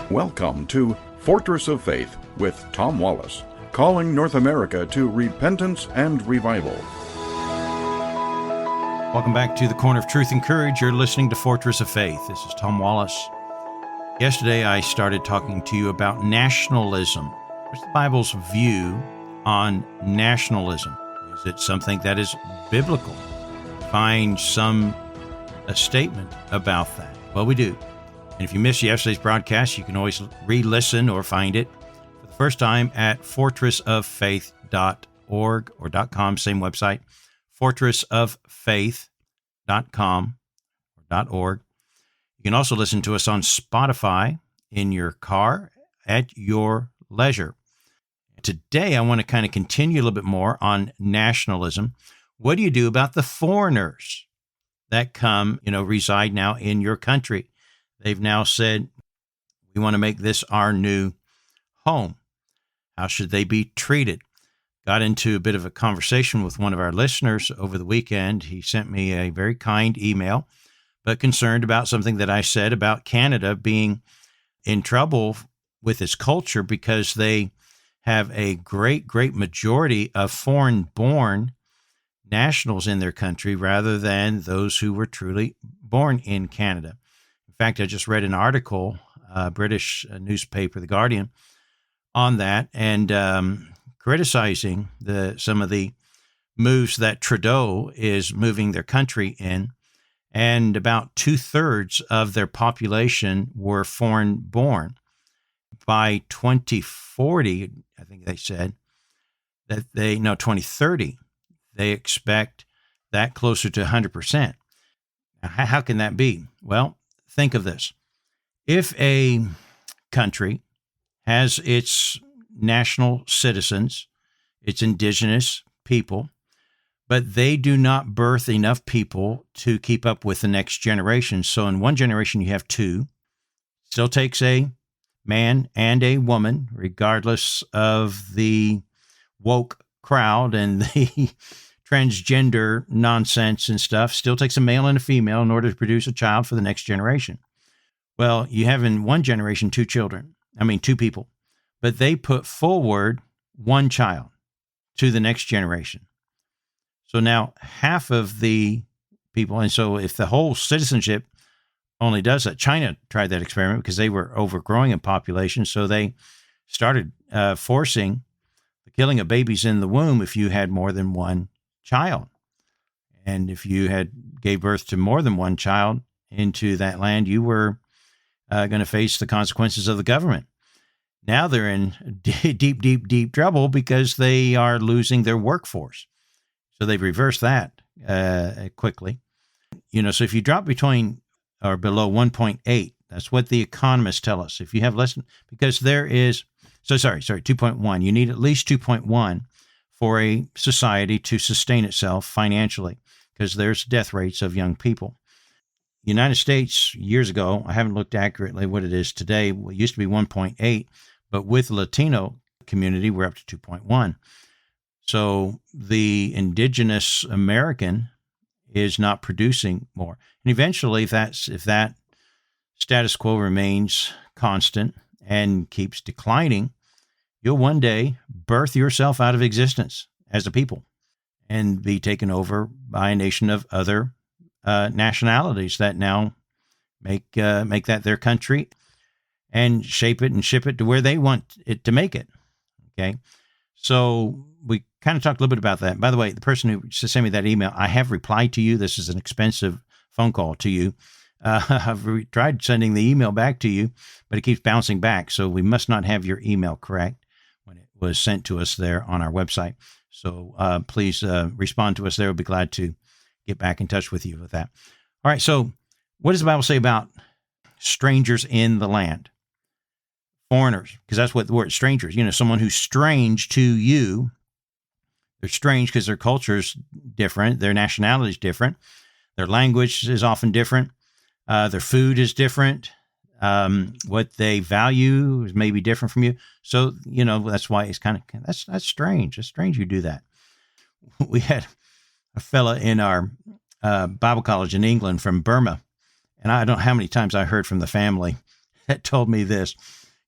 Welcome to Fortress of Faith with Tom Wallace, calling North America to repentance and revival. Welcome back to the Corner of Truth and Courage. You're listening to Fortress of Faith. This is Tom Wallace. Yesterday, I started talking to you about nationalism. What's the Bible's view on nationalism? Is it something that is biblical? Find a statement about that. Well, we do. And if you missed yesterday's broadcast, you can always re-listen or find it for the first time at fortressoffaith.org or .com, same website, fortressoffaith.com or .org. You can also listen to us on Spotify in your car at your leisure. Today, I want to kind of continue a little bit more on nationalism. What do you do about the foreigners that reside now in your country? They've now said, we want to make this our new home. How should they be treated? Got into a bit of a conversation with one of our listeners over the weekend. He sent me a very kind email, but concerned about something that I said about Canada being in trouble with its culture because they have a great majority of foreign-born nationals in their country rather than those who were truly born in Canada. In fact, I just read an article, British newspaper, The Guardian, on that, and criticizing some of the moves that Trudeau is moving their country in, and about 2/3 of their population were foreign-born. By 2040, I think they said, 2030, they expect that closer to 100%. Now, how can that be? Well, think of this. If a country has its national citizens, its indigenous people, but they do not birth enough people to keep up with the next generation. So in one generation, you have two. Still takes a man and a woman, regardless of the woke crowd and the transgender nonsense and stuff. Still takes a male and a female in order to produce a child for the next generation. Well, you have in one generation two people, but they put forward one child to the next generation. So now half of the people, and so if the whole citizenship only does that, China tried that experiment because they were overgrowing in population, so they started forcing the killing of babies in the womb if you had more than one child. And if you gave birth to more than one child into that land, you were going to face the consequences of the government. Now they're in deep trouble because they are losing their workforce. So they've reversed that quickly. So if you drop between or below 1.8, that's what the economists tell us. If you have less, because there is, 2.1, you need at least 2.1 for a society to sustain itself financially, because there's death rates of young people. United States, years ago, I haven't looked accurately what it is today. It used to be 1.8, but with the Latino community, we're up to 2.1. So the indigenous American is not producing more. And eventually, if that status quo remains constant and keeps declining, you'll one day birth yourself out of existence as a people and be taken over by a nation of other nationalities that now make that their country and shape it and ship it to where they want it to make it. Okay, so we kind of talked a little bit about that. By the way, the person who sent me that email, I have replied to you. This is an expensive phone call to you. I've tried sending the email back to you, but it keeps bouncing back. So we must not have your email correct when it was sent to us there on our website. So please respond to us there. We'll be glad to get back in touch with you with that. All right. So what does the Bible say about strangers in the land? Foreigners, because that's what the word strangers, someone who's strange to you. They're strange because their culture is different. Their nationality is different. Their language is often different. Their food is different. What they value is maybe different from you. So, that's why it's kind of, that's strange. It's strange you do that. We had a fella in our Bible college in England from Burma. And I don't know how many times I heard from the family that told me this,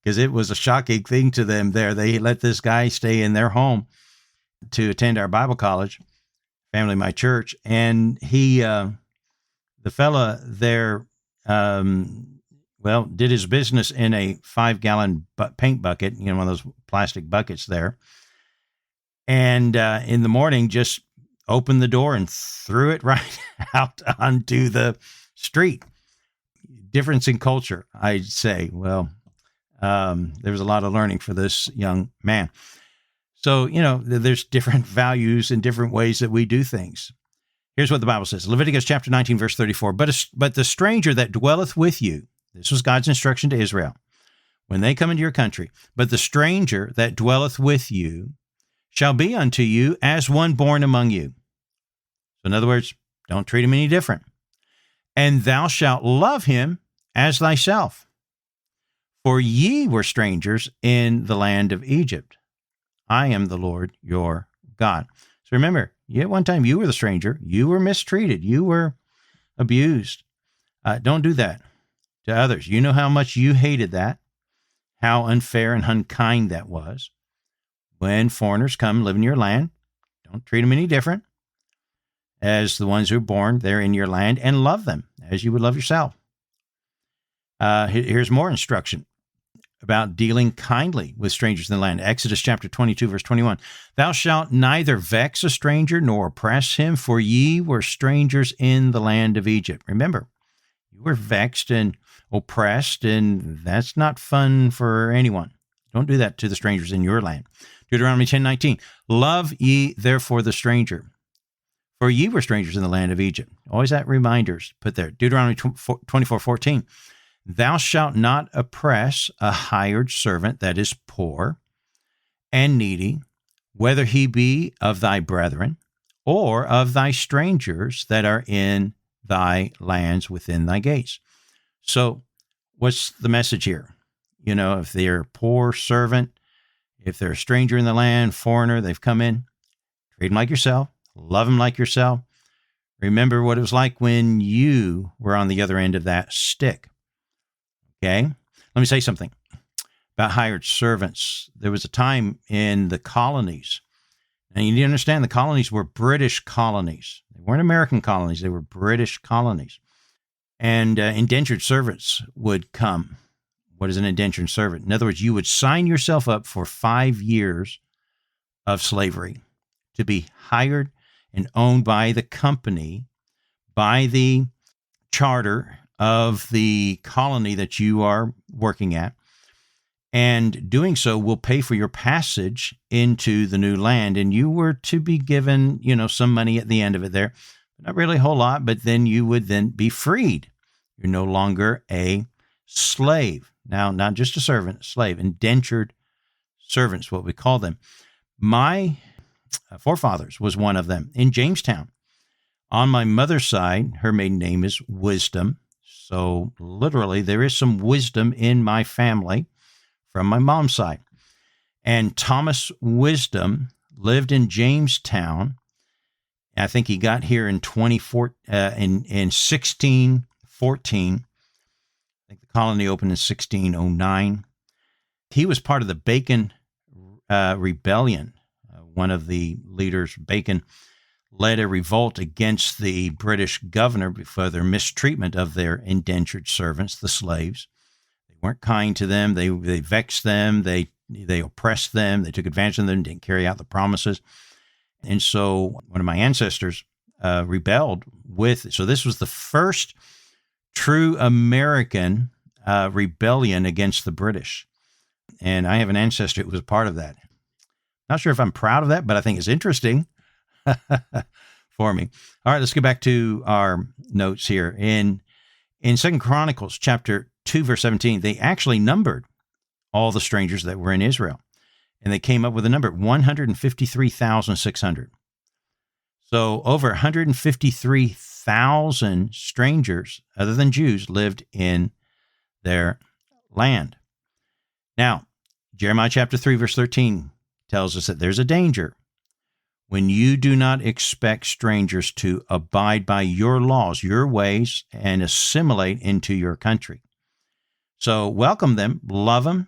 because it was a shocking thing to them there. They let this guy stay in their home to attend our Bible college, family, my church. And he, the fella there, did his business in a 5-gallon paint bucket, one of those plastic buckets there. And in the morning, just opened the door and threw it right out onto the street. Difference in culture, I'd say. Well, there was a lot of learning for this young man. So, there's different values and different ways that we do things. Here's what the Bible says. Leviticus chapter 19, verse 34. But the stranger that dwelleth with you, this was God's instruction to Israel, when they come into your country, but the stranger that dwelleth with you shall be unto you as one born among you. So in other words, don't treat him any different. And thou shalt love him as thyself. For ye were strangers in the land of Egypt. I am the Lord your God. So remember, at one time you were the stranger. You were mistreated. You were abused. Don't do that to others. You know how much you hated that, how unfair and unkind that was. When foreigners come live in your land, don't treat them any different as the ones who are born there in your land, and love them as you would love yourself. Here's more instruction about dealing kindly with strangers in the land. Exodus chapter 22, verse 21. Thou shalt neither vex a stranger nor oppress him, for ye were strangers in the land of Egypt. Remember, you were vexed and oppressed, and that's not fun for anyone. Don't do that to the strangers in your land. Deuteronomy 10:19. Love ye therefore the stranger, for ye were strangers in the land of Egypt. Always that reminders put there. Deuteronomy 24:14. Thou shalt not oppress a hired servant that is poor and needy, whether he be of thy brethren or of thy strangers that are in thy lands within thy gates. So what's the message here? If they're a poor servant, if they're a stranger in the land, foreigner, they've come in, treat them like yourself, love them like yourself. Remember what it was like when you were on the other end of that stick. Okay? Let me say something about hired servants. There was a time in the colonies, and you need to understand the colonies were British colonies. They weren't American colonies. They were British colonies. And indentured servants would come. What is an indentured servant? In other words, you would sign yourself up for 5 years of slavery to be hired and owned by the company, by the charter of the colony that you are working at. And doing so will pay for your passage into the new land. And you were to be given, some money at the end of it there. Not really a whole lot, but then you would then be freed. You're no longer a slave. Now, not just a servant, a slave, indentured servants, what we call them. My forefathers was one of them in Jamestown. On my mother's side, her maiden name is Wisdom. So literally, there is some wisdom in my family from my mom's side. And Thomas Wisdom lived in Jamestown. I think he got here in 1614. I think the colony opened in 1609. He was part of the Bacon Rebellion. One of the leaders, Bacon, led a revolt against the British governor for their mistreatment of their indentured servants, the slaves. They weren't kind to them. They vexed them. They oppressed them. They took advantage of them, didn't carry out the promises. And so one of my ancestors rebelled with, so this was the first true American rebellion against the British. And I have an ancestor who was a part of that. Not sure if I'm proud of that, but I think it's interesting for me. All right, let's get back to our notes here. In 2 Chronicles chapter 2, verse 17, they actually numbered all the strangers that were in Israel. And they came up with a number, 153,600. So over 153,000 strangers, other than Jews, lived in their land. Now, Jeremiah chapter 3, verse 13 tells us that there's a danger when you do not expect strangers to abide by your laws, your ways, and assimilate into your country. So welcome them, love them,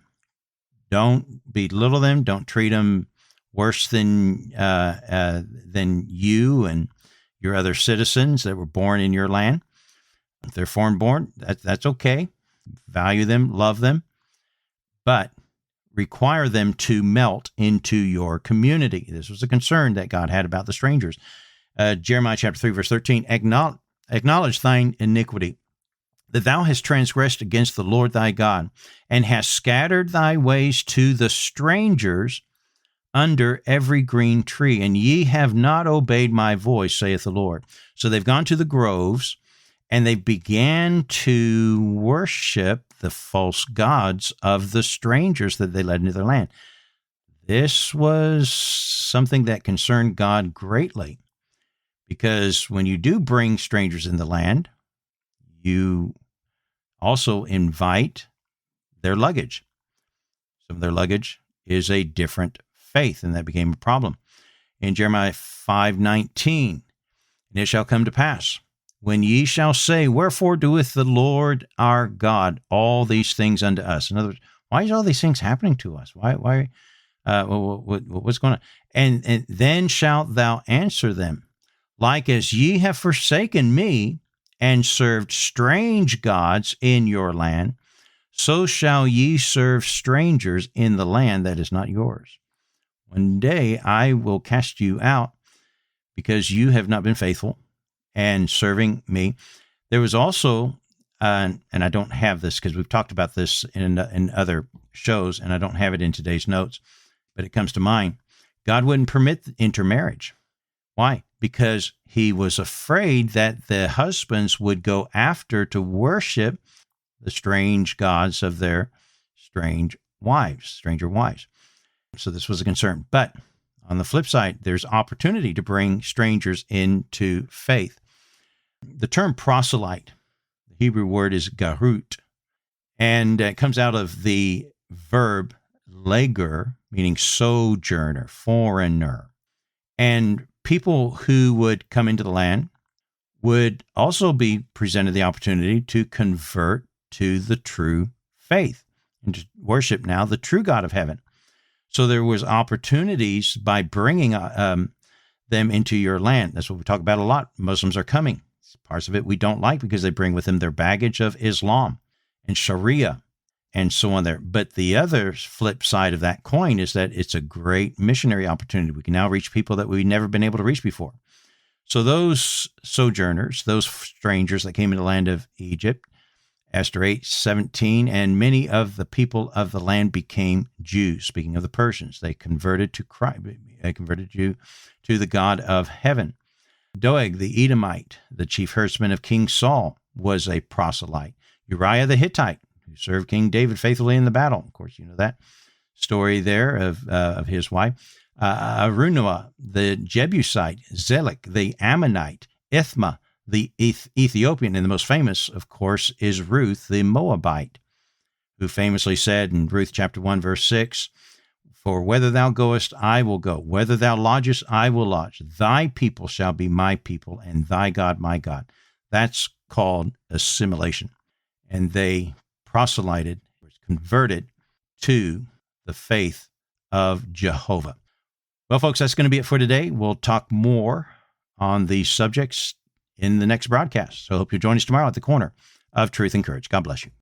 don't belittle them, don't treat them worse than you and your other citizens that were born in your land. If they're foreign born, that's okay. Value them, love them, but require them to melt into your community. This was a concern that God had about the strangers. Jeremiah chapter 3, verse 13, acknowledge thine iniquity, that thou hast transgressed against the Lord thy God, and hast scattered thy ways to the strangers under every green tree, and ye have not obeyed my voice, saith the Lord. So they've gone to the groves, and they began to worship the false gods of the strangers that they led into their land. This was something that concerned God greatly, because when you do bring strangers in the land, you also invite their luggage. Some of their luggage is a different faith, and that became a problem. In Jeremiah 5:19, and it shall come to pass, when ye shall say, wherefore doeth the Lord our God all these things unto us? In other words, why is all these things happening to us? What's going on? And then shalt thou answer them, like as ye have forsaken me, and served strange gods in your land, so shall ye serve strangers in the land that is not yours. One day I will cast you out, because you have not been faithful and serving me. There was also, and I don't have this because we've talked about this in other shows, and I don't have it in today's notes, but it comes to mind. God wouldn't permit intermarriage. Why? Because he was afraid that the husbands would go after to worship the strange gods of their stranger wives. So this was a concern. But on the flip side, there's opportunity to bring strangers into faith. The term proselyte, the Hebrew word is garut, and it comes out of the verb leger, meaning sojourner, foreigner. And people who would come into the land would also be presented the opportunity to convert to the true faith and to worship now the true God of heaven. So there was opportunities by bringing them into your land. That's what we talk about a lot. Muslims are coming. Parts of it we don't like because they bring with them their baggage of Islam and Sharia and so on there. But the other flip side of that coin is that it's a great missionary opportunity. We can now reach people that we've never been able to reach before. So those sojourners, those strangers that came into the land of Egypt, Esther 8:17, and many of the people of the land became Jews. Speaking of the Persians, they converted to Christ. They converted you to the God of heaven. Doeg the Edomite, the chief herdsman of King Saul, was a proselyte. Uriah the Hittite, who served King David faithfully in the battle. Of course, you know that story there of his wife. Arunoah the Jebusite, Zelek the Ammonite, Ithma the Ethiopian, and the most famous, of course, is Ruth the Moabite, who famously said in Ruth chapter 1, verse 6, for whether thou goest, I will go. Whether thou lodgest, I will lodge. Thy people shall be my people, and thy God my God. That's called assimilation. And they proselyted, converted to the faith of Jehovah. Well, folks, that's going to be it for today. We'll talk more on these subjects in the next broadcast. So I hope you'll join us tomorrow at the corner of Truth and Courage. God bless you.